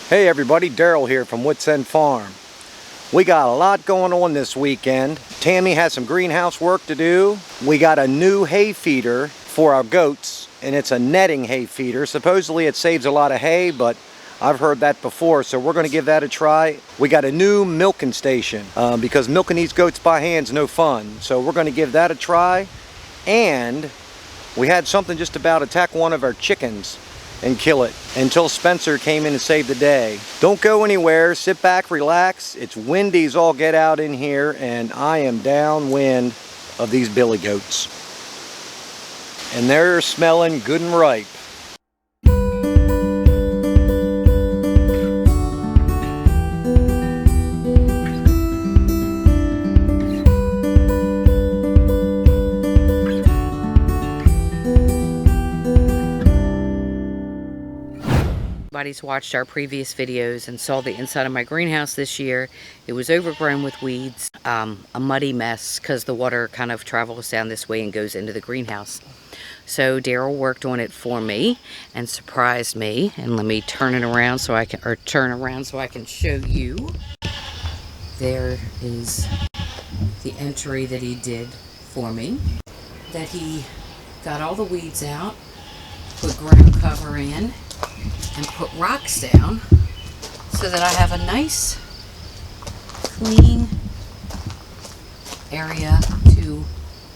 Hey everybody, Daryl here from Wits Farm. We got a lot going on this weekend. Tammy has some greenhouse work to do. We got a new hay feeder for our goats, and it's a netting hay feeder. Supposedly it saves a lot of hay, but I've heard that before, so we're going to give that a try. We got a new milking station because milking these goats by hand's no fun. So we're going to give that a try. And we had something just about attack one of our chickens and kill it until Spencer came in and saved the day. Don't go anywhere, sit back, relax. It's windy as all get out in here, and I am downwind of these billy goats. And they're smelling good and ripe. Everybody's watched our previous videos and saw the inside of my greenhouse this year. It was overgrown with weeds, a muddy mess because the water kind of travels down this way and goes into the greenhouse. So Daryl worked on it for me and surprised me. And let me turn it around so I can show you. There is the entry that he did for me. That he got all the weeds out, put ground cover in, and put rocks down so that I have a nice clean area to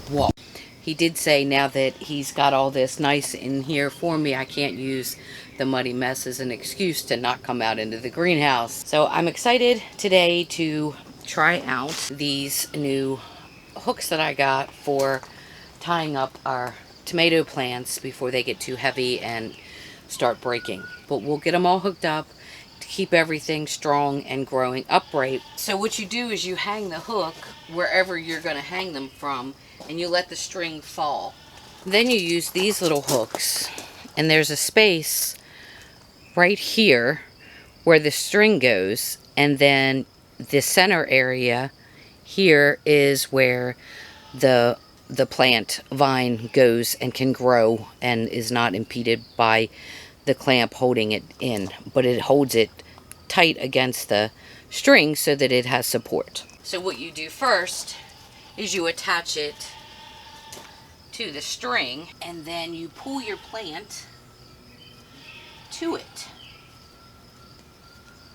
walk. He did say now that he's got all this nice in here for me, I can't use the muddy mess as an excuse to not come out into the greenhouse. So I'm excited today to try out these new hooks that I got for tying up our tomato plants before they get too heavy and start breaking. But we'll get them all hooked up to keep everything strong and growing upright. So what you do is you hang the hook wherever you're going to hang them from, and you let the string fall. Then you use these little hooks, and there's a space right here where the string goes, and then the center area here is where the plant vine goes and can grow and is not impeded by the clamp holding it in, but it holds it tight against the string so that it has support. So what you do first is you attach it to the string, and then you pull your plant to it.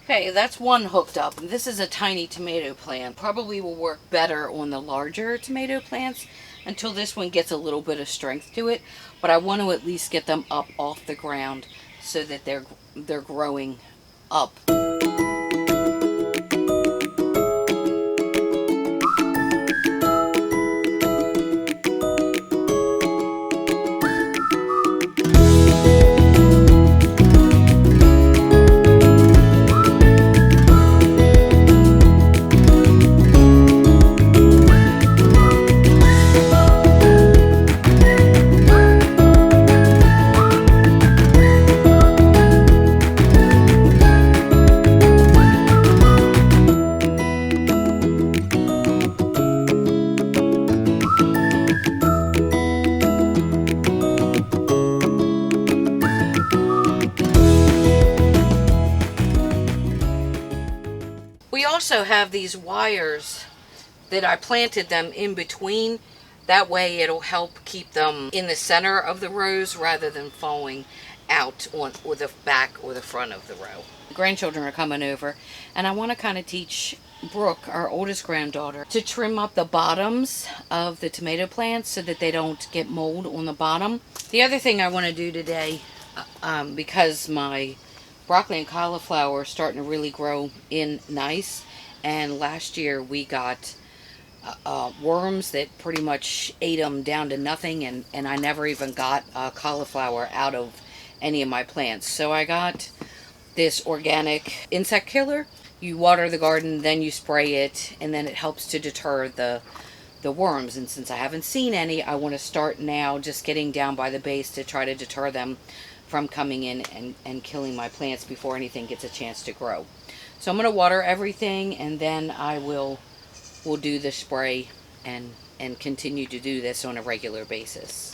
Okay, that's one hooked up. This is a tiny tomato plant. Probably will work better on the larger tomato plants until this one gets a little bit of strength to it. But I want to at least get them up off the ground so that they're growing up. We also have these wires that I planted them in between. That way it'll help keep them in the center of the rows rather than falling out on or the back or the front of the row. The grandchildren are coming over, and I want to kind of teach Brooke, our oldest granddaughter, to trim up the bottoms of the tomato plants so that they don't get mold on the bottom. The other thing I want to do today, because my broccoli and cauliflower are starting to really grow in nice, and last year we got worms that pretty much ate them down to nothing, and I never even got cauliflower out of any of my plants. So I got this organic insect killer. You water the garden, then you spray it, and then it helps to deter the worms. And since I haven't seen any, I want to start now just getting down by the base to try to deter them from coming in and killing my plants before anything gets a chance to grow. So I'm going to water everything, and then we'll do the spray and continue to do this on a regular basis.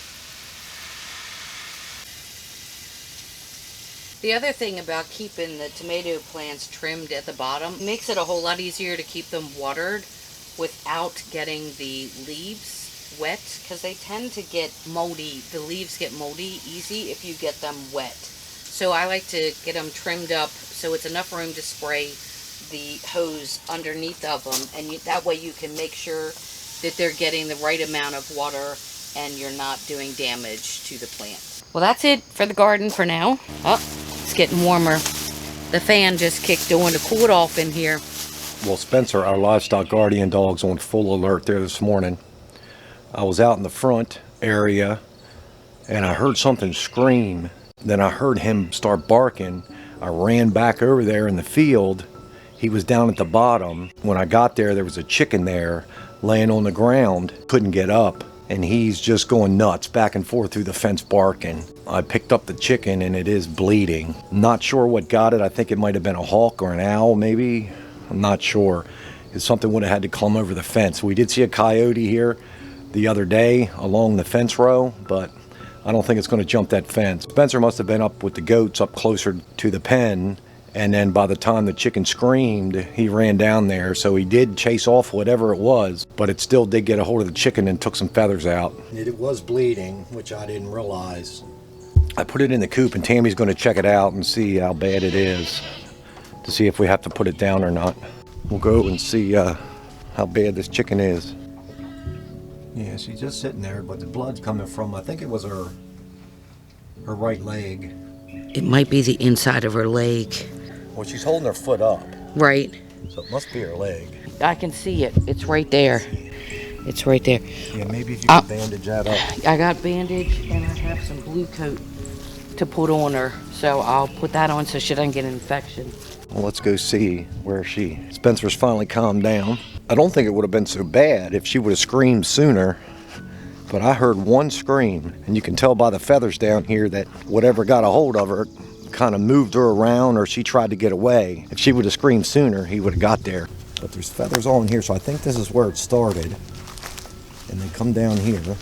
The other thing about keeping the tomato plants trimmed at the bottom makes it a whole lot easier to keep them watered without getting the leaves wet, because they tend to get moldy. The leaves get moldy easy if you get them wet. So I like to get them trimmed up so it's enough room to spray the hose underneath of them, and that way you can make sure that they're getting the right amount of water and you're not doing damage to the plant. Well, that's it for the garden for now. Oh, it's getting warmer. The fan just kicked on to cool it off in here. Well, Spencer, our livestock guardian dog's on full alert there this morning. I was out in the front area and I heard something scream. Then I heard him start barking. I ran back over there in the field. He was down at the bottom. When I got there, there was a chicken there laying on the ground, couldn't get up. And he's just going nuts, back and forth through the fence barking. I picked up the chicken and it is bleeding. Not sure what got it. I think it might have been a hawk or an owl maybe. I'm not sure. If something would have had to come over the fence. We did see a coyote here the other day along the fence row, but I don't think it's going to jump that fence. Spencer must have been up with the goats up closer to the pen, and then by the time the chicken screamed, he ran down there. So he did chase off whatever it was, but it still did get a hold of the chicken and took some feathers out. It was bleeding, which I didn't realize. I put it in the coop, and Tammy's going to check it out and see how bad it is, to see if we have to put it down or not. We'll go and see how bad this chicken is. Yeah, she's just sitting there, but the blood's coming from, I think it was her right leg. It might be the inside of her leg. Well, she's holding her foot up. Right. So it must be her leg. I can see it. It's right there. It's right there. Yeah, maybe if you could bandage that up. I got bandage and I have some blue coat to put on her. So I'll put that on so she doesn't get an infection. Well, let's go see where she... Spencer's finally calmed down. I don't think it would have been so bad if she would have screamed sooner. But I heard one scream, and you can tell by the feathers down here that whatever got a hold of her kind of moved her around, or she tried to get away. If she would have screamed sooner, he would have got there. But there's feathers on here, so I think this is where it started. And they come down here.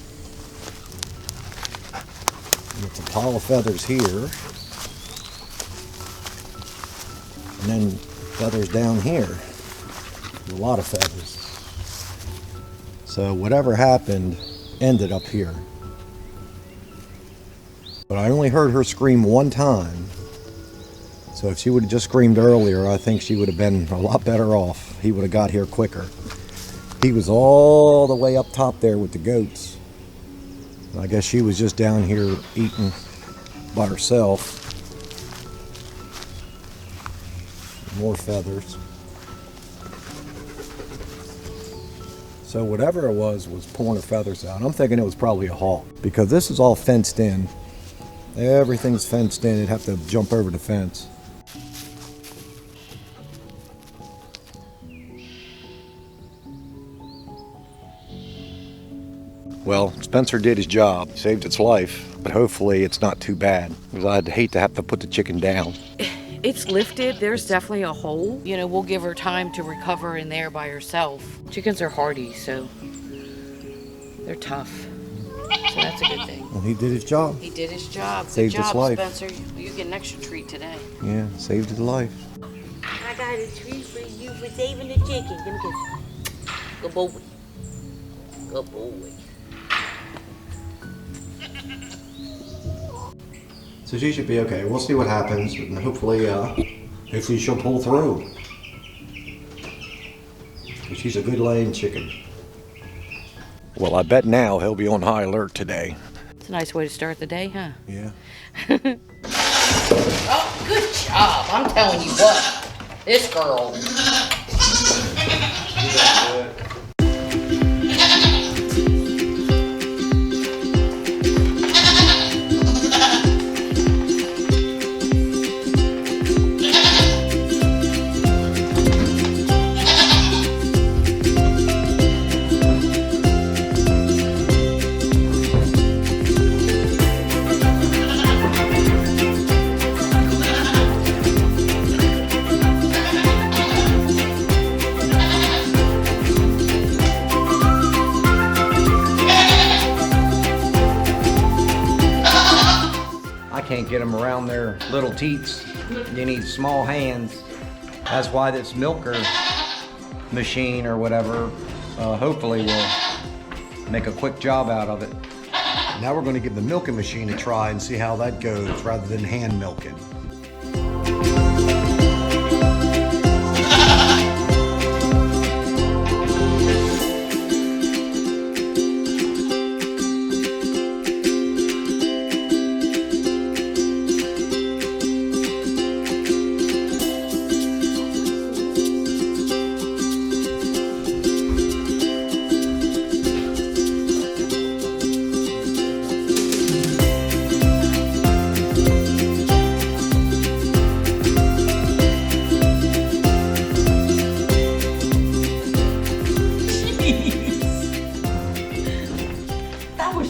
And it's a pile of feathers here. And then feathers down here. A lot of feathers. So whatever happened ended up here. But I only heard her scream one time. So if she would have just screamed earlier, I think she would have been a lot better off. He would have got here quicker. He was all the way up top there with the goats. I guess she was just down here eating by herself. More feathers. So whatever it was pulling her feathers out. I'm thinking it was probably a hawk, because this is all fenced in. Everything's fenced in. It'd have to jump over the fence. Well, Spencer did his job. He saved its life, but hopefully it's not too bad, because I'd hate to have to put the chicken down. It's lifted. There's definitely a hole. You know, we'll give her time to recover in there by herself. Chickens are hardy, so they're tough. So that's a good thing. Well, he did his job. He did his job. Saved good job, its life. Spencer. You get an extra treat today. Yeah, saved his life. I got a treat for you for saving the chicken. Give me a kiss. Good boy. Good boy. So she should be okay. We'll see what happens, and hopefully she'll pull through. She's a good laying chicken. Well, I bet now he'll be on high alert today. It's a nice way to start the day, huh? Yeah. Oh, good job. I'm telling you what. This girl. get them around their little teats, you need small hands. That's why this milker machine or whatever, hopefully will make a quick job out of it. Now we're going to give the milking machine a try and see how that goes rather than hand milking.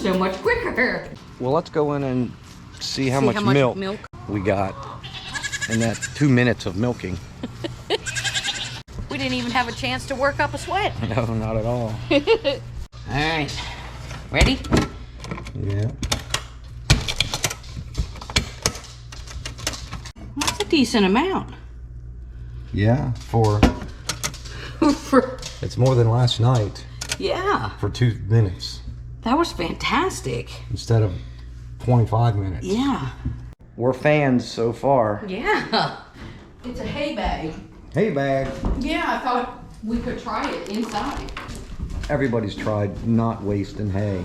So much quicker. Well, let's go in and see how much milk we got in that 2 minutes of milking. We didn't even have a chance to work up a sweat. No, not at all. All right, ready? Yeah. That's a decent amount. Yeah, it's more than last night Yeah, for 2 minutes that was fantastic. instead of 25 minutes. Yeah. We're fans so far. Yeah. It's a hay bag. Hay bag. Yeah, I thought we could try it inside. Everybody's tried not wasting hay,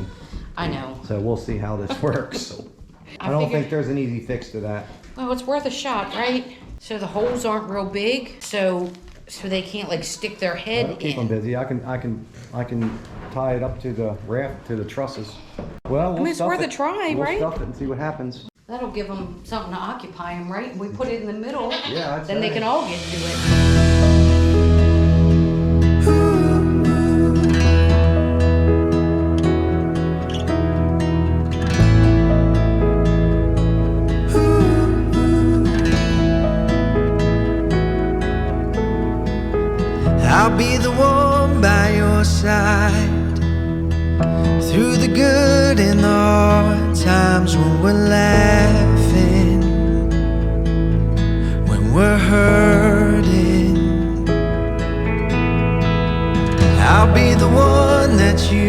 I know. so we'll see how this works. I don't think there's an easy fix to that. Well, it's worth a shot, right? So the holes aren't real big, so they can't like stick their head That'll keep them in. busy. I can tie it up to the raft, to the trusses. Well, we'll it's stuff worth it. a try, We'll right? stuff it and see what happens. That'll give them something to occupy them, right? We put it in the middle, Yeah, I'd then they say. can all get to it. I'll be the one by your side through the good and the hard times, when we're laughing, when we're hurting. I'll be the one that you